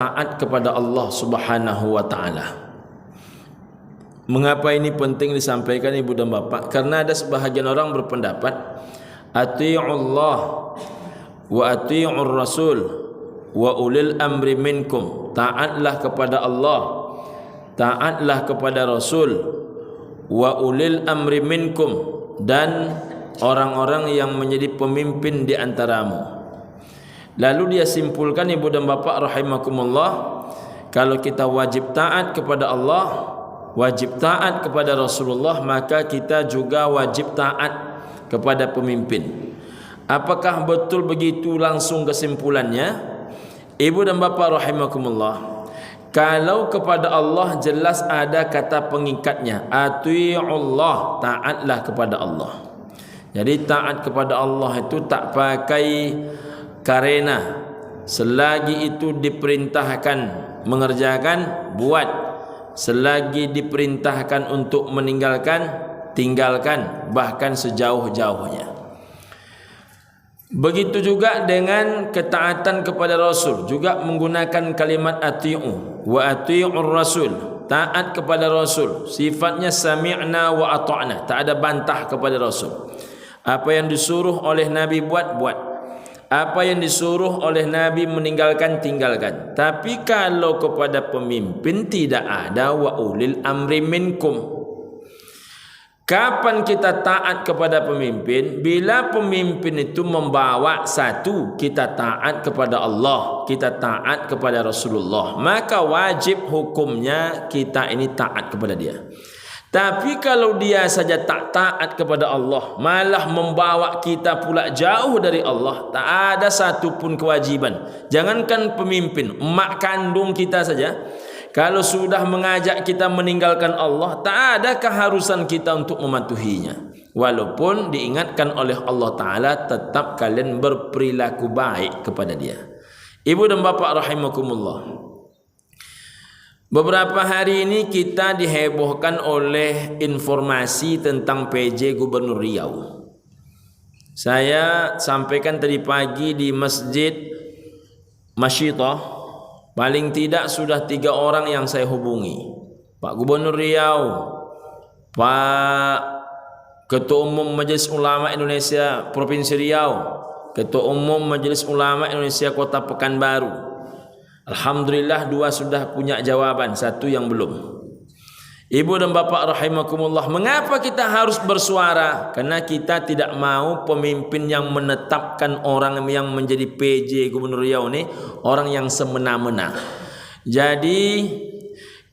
taat kepada Allah Subhanahu wa taala. Mengapa ini penting disampaikan Ibu dan Bapak? Karena ada sebahagian orang berpendapat atii'ullah wa atii'ur rasul wa ulil amri minkum. Taatlah kepada Allah, taatlah kepada Rasul, wa ulil amri minkum, dan orang-orang yang menjadi pemimpin di antaramu. Lalu dia simpulkan Ibu dan Bapak rahimakumullah, kalau kita wajib taat kepada Allah, wajib taat kepada Rasulullah, maka kita juga wajib taat kepada pemimpin. Apakah betul begitu langsung kesimpulannya? Ibu dan Bapak rahimakumullah, kalau kepada Allah jelas ada kata pengikatnya, atii'ullah, taatlah kepada Allah. Jadi taat kepada Allah itu tak pakai karena, selagi itu diperintahkan mengerjakan, buat. Selagi diperintahkan untuk meninggalkan, tinggalkan, bahkan sejauh-jauhnya. Begitu juga dengan ketaatan kepada Rasul, juga menggunakan kalimat ati'u wa ati'ur rasul, taat kepada Rasul. Sifatnya sami'na wa ata'na, tak ada bantah kepada Rasul. Apa yang disuruh oleh Nabi buat, buat. Apa yang disuruh oleh Nabi meninggalkan, tinggalkan. Tapi kalau kepada pemimpin tidak ada wa ulil amri minkum. Kapan kita taat kepada pemimpin? Bila pemimpin itu membawa satu, kita taat kepada Allah, kita taat kepada Rasulullah, maka wajib hukumnya kita ini taat kepada dia. Tapi kalau dia saja tak taat kepada Allah, malah membawa kita pula jauh dari Allah, tak ada satu pun kewajiban. Jangankan pemimpin, mak kandung kita saja, kalau sudah mengajak kita meninggalkan Allah, tak ada keharusan kita untuk mematuhinya. Walaupun diingatkan oleh Allah Ta'ala, tetap kalian berperilaku baik kepada dia. Ibu dan Bapak rahimakumullah, beberapa hari ini kita dihebohkan oleh informasi tentang PJ Gubernur Riau. Saya sampaikan tadi pagi di Masjid Masyitah, paling tidak sudah 3 orang yang saya hubungi. Pak Gubernur Riau, Pak Ketua Umum Majelis Ulama Indonesia Provinsi Riau, Ketua Umum Majelis Ulama Indonesia Kota Pekanbaru. Alhamdulillah 2 sudah punya jawaban, 1 yang belum. Ibu dan Bapak rahimakumullah, mengapa kita harus bersuara? Karena kita tidak mau pemimpin yang menetapkan orang yang menjadi PJ Gubernur Riau ini orang yang semena-mena. Jadi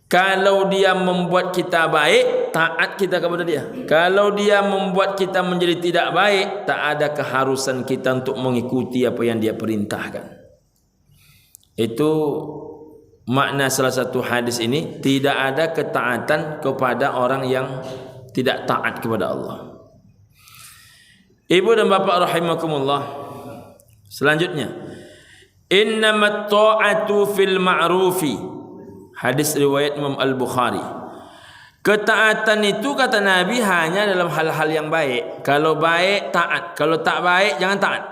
kalau dia membuat kita baik, taat kita kepada dia. Kalau dia membuat kita menjadi tidak baik, tak ada keharusan kita untuk mengikuti apa yang dia perintahkan. Itu makna salah satu hadis ini. Tidak ada ketaatan kepada orang yang tidak taat kepada Allah. Ibu dan Bapak rahimakumullah, selanjutnya, innamat ta'atu fil ma'rufi, hadis riwayat Imam Al-Bukhari. Ketaatan itu kata Nabi hanya dalam hal-hal yang baik. Kalau baik taat, kalau tak baik jangan taat.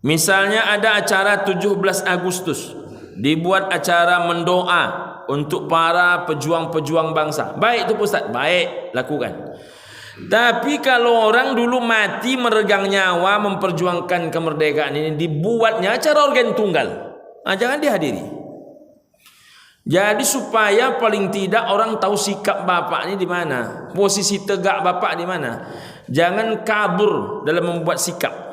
Misalnya ada acara 17 Agustus, dibuat acara mendoa untuk para pejuang-pejuang bangsa. Baik itu Ustaz, baik, lakukan. Tapi kalau orang dulu mati meregang nyawa memperjuangkan kemerdekaan ini, dibuatnya acara organ tunggal, jangan dihadiri. Jadi supaya paling tidak orang tahu sikap bapak ini di mana, posisi tegak bapak di mana. Jangan kabur dalam membuat sikap.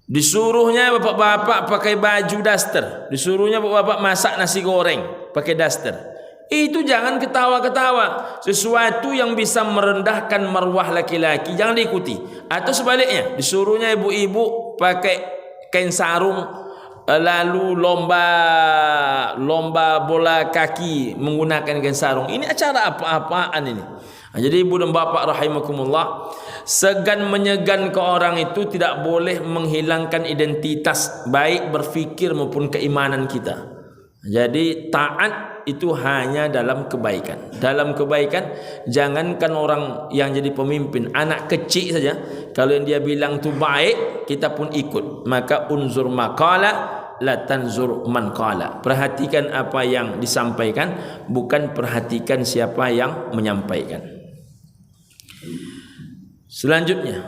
Disuruhnya bapak-bapak pakai baju daster, disuruhnya bapak-bapak masak nasi goreng pakai daster. Itu jangan ketawa-ketawa. Sesuatu yang bisa merendahkan marwah laki-laki jangan diikuti. Atau sebaliknya, disuruhnya ibu-ibu pakai kain sarung, lalu lomba bola kaki menggunakan kain sarung. Ini acara apa-apaan ini? Jadi ibu dan bapak rahimakumullah, segan menyegan ke orang itu tidak boleh menghilangkan identitas baik berfikir maupun keimanan kita. Jadi taat itu hanya dalam kebaikan. Dalam kebaikan, jangankan orang yang jadi pemimpin, anak kecil saja, kalau yang dia bilang itu baik, kita pun ikut. Maka unzur maqala la tanzur man qala. Perhatikan apa yang disampaikan, bukan perhatikan siapa yang menyampaikan. Selanjutnya,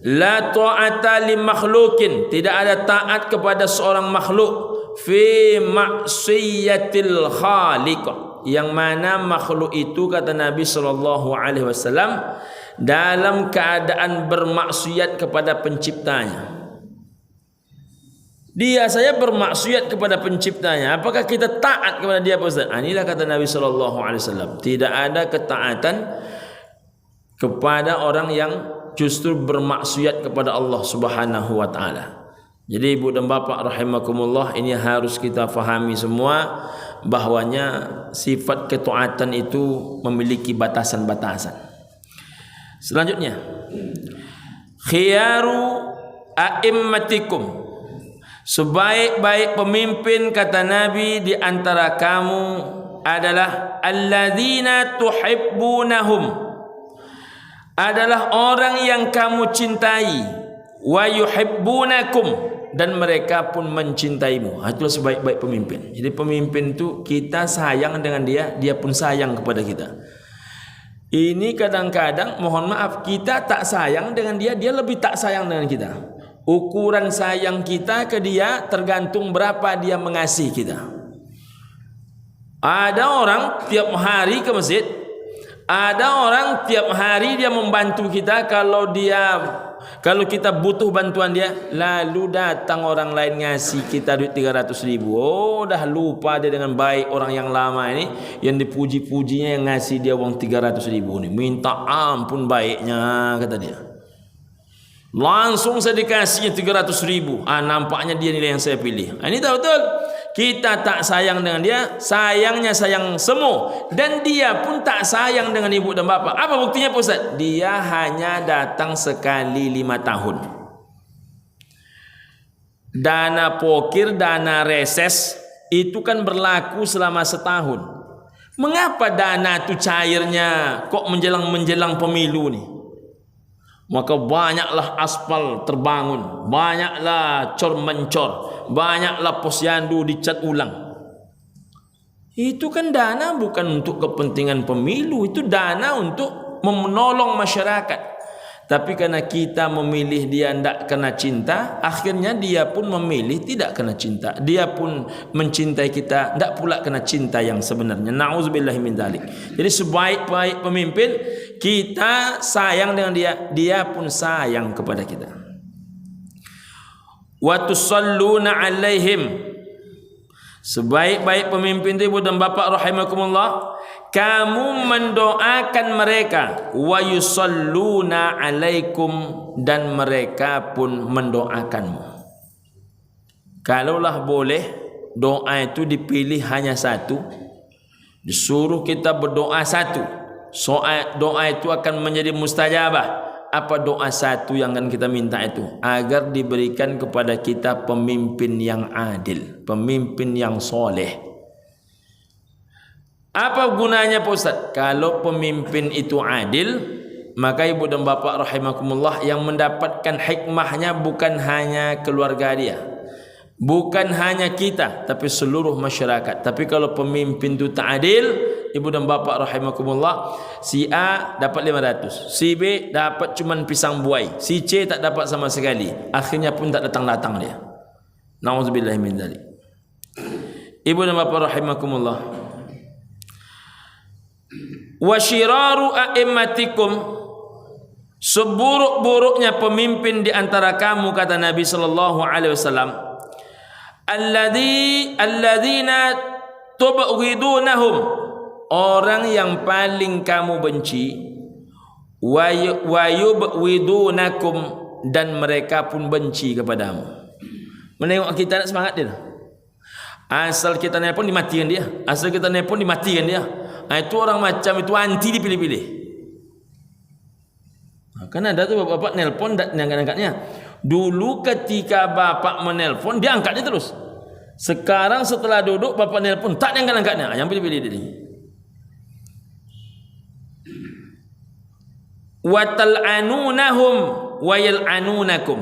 la ta'ata li makhlukin, tidak ada taat kepada seorang makhluk fi maksiyatil khaliq, yang mana makhluk itu kata Nabi sallallahu alaihi wasallam dalam keadaan bermaksiat kepada penciptanya. Dia saya bermaksiat kepada penciptanya, apakah kita taat kepada dia, Pak Ustaz? Inilah kata Nabi sallallahu alaihi wasallam, tidak ada ketaatan kepada orang yang justru bermaksiat kepada Allah Subhanahu wa taala. Jadi ibu dan bapak rahimakumullah, ini harus kita fahami semua bahwanya sifat ketaatan itu memiliki batasan-batasan. Selanjutnya, khiyaru a'immatikum, sebaik-baik pemimpin kata Nabi di antara kamu adalah alladzina tuhibbunahum, adalah orang yang kamu cintai, wa yuhibbunakum, dan mereka pun mencintaimu. Itulah sebaik-baik pemimpin. Jadi pemimpin itu kita sayang dengan dia, dia pun sayang kepada kita. Ini kadang-kadang mohon maaf kita tak sayang dengan dia, dia lebih tak sayang dengan kita. Ukuran sayang kita ke dia tergantung berapa dia mengasihi kita. Ada orang tiap hari ke masjid, ada orang tiap hari dia membantu kita. Kalau kita butuh bantuan dia, lalu datang orang lain ngasih kita duit 300.000. Oh, dah lupa dia dengan baik orang yang lama ini, yang dipuji-pujinya yang ngasih dia uang 300.000 ni. Minta ampun baiknya kata dia. Langsung saya dikasihnya 300.000. Nampaknya dia nilai yang saya pilih. Ini tahu betul. Kita tak sayang dengan dia, sayangnya sayang semu, dan dia pun tak sayang dengan ibu dan bapa. Apa buktinya Pak Ustaz? Dia hanya datang sekali 5 tahun. Dana pokir, dana reses itu kan berlaku selama setahun. Mengapa dana itu cairnya kok menjelang pemilu nih? Maka banyaklah aspal terbangun, banyaklah cor mencor, banyaklah posyandu dicat ulang. Itu kan dana bukan untuk kepentingan pemilu, itu dana untuk menolong masyarakat. Tapi karena kita memilih dia tidak kena cinta, akhirnya dia pun memilih tidak kena cinta. Dia pun mencintai kita, tidak pula kena cinta yang sebenarnya. Na'udzubillahi min dzalik. Jadi sebaik-baik pemimpin, kita sayang dengan dia, dia pun sayang kepada kita. Wa tusalluna alaihim, sebaik-baik pemimpin itu ibu dan bapak rahimakumullah, kamu mendoakan mereka, wa yusalluna alaikum, dan mereka pun mendoakanmu. Kalaulah boleh doa itu dipilih hanya satu, disuruh kita berdoa satu, doa itu akan menjadi mustajabah. Apa doa satu yang akan kita minta itu? Agar diberikan kepada kita pemimpin yang adil, pemimpin yang soleh. Apa gunanya Pak Ustaz? Kalau pemimpin itu adil, maka ibu dan bapak rahimakumullah, yang mendapatkan hikmahnya bukan hanya keluarga dia, bukan hanya kita, tapi seluruh masyarakat. Tapi kalau pemimpin itu tak adil, ibu dan bapak rahimakumullah, si A dapat 500, si B dapat cuman pisang buai, si C tak dapat sama sekali. Akhirnya pun tak datang-datang dia. Na'udzubillahi min dzalik. Ibu dan bapak rahimakumullah, wa syiraru a'immatikum, seburuk-buruknya pemimpin di antara kamu kata Nabi sallallahu alaihi wasallam, alladzina tubghidunahum, orang yang paling kamu benci, wa yubghidunakum, dan mereka pun benci kepadamu. Menengok kita nak semangat dia. Asal kita nelpon dimatikan dia, asal kita nelpon dimatikan dia. Itu orang macam itu anti dipilih-pilih. Kan ada tu bapak nelpon dan angkat-angkatnya. Dulu ketika bapak menelpon dia angkatnya terus. Sekarang setelah duduk bapak nelpon tak angkat-angkatnya. Yang pilih-pilih dia ni. Wa tal'anunahum wa yal'anunakum,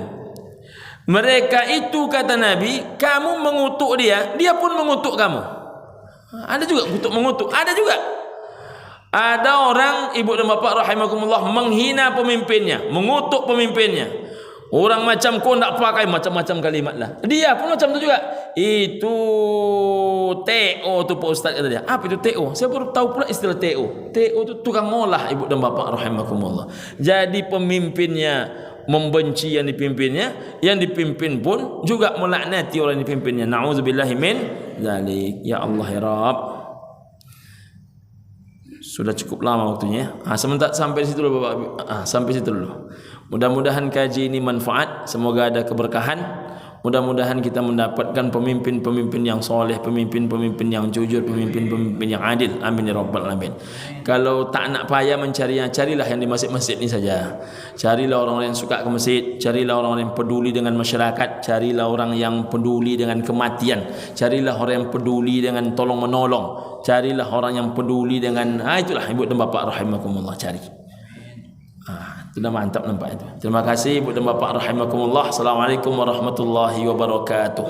Mereka itu kata Nabi, kamu mengutuk dia, dia pun mengutuk kamu. Ada juga kutuk mengutuk, ada juga. Ada orang ibu dan bapak rahimakumullah menghina pemimpinnya, mengutuk pemimpinnya. Orang macam kau nak pakai macam-macam kalimat lah. Dia pun macam tu juga. Itu TO tu Pak Ustaz kata dia. Apa itu TO? Saya baru tahu pula istilah TO. TO tu tukang ngolah ibu dan bapak rahimakumullah. Jadi pemimpinnya membenci yang dipimpinnya, yang dipimpin pun juga melaknati orang yang dipimpinnya. Nauzubillahi min zalik. Ya Allah ya Rabb. Sudah cukup lama waktunya. Sebentar sampai situ dulu Bapak. Sampai situ dulu. Mudah-mudahan kaji ini manfaat, semoga ada keberkahan. Mudah-mudahan kita mendapatkan pemimpin-pemimpin yang soleh, pemimpin-pemimpin yang jujur, pemimpin-pemimpin yang adil. Amin ya rabbal alamin. Kalau tak nak payah mencarinya, carilah yang di masjid-masjid ini saja. Carilah orang-orang yang suka ke masjid, carilah orang-orang yang peduli dengan masyarakat, carilah orang yang peduli dengan kematian, carilah orang yang peduli dengan tolong menolong, carilah orang yang peduli dengan itulah ibu dan bapak rahimakumullah, cari. Sudah mantap nampak itu. Terima kasih ibu dan bapak rahimakumullah. Assalamualaikum warahmatullahi wabarakatuh.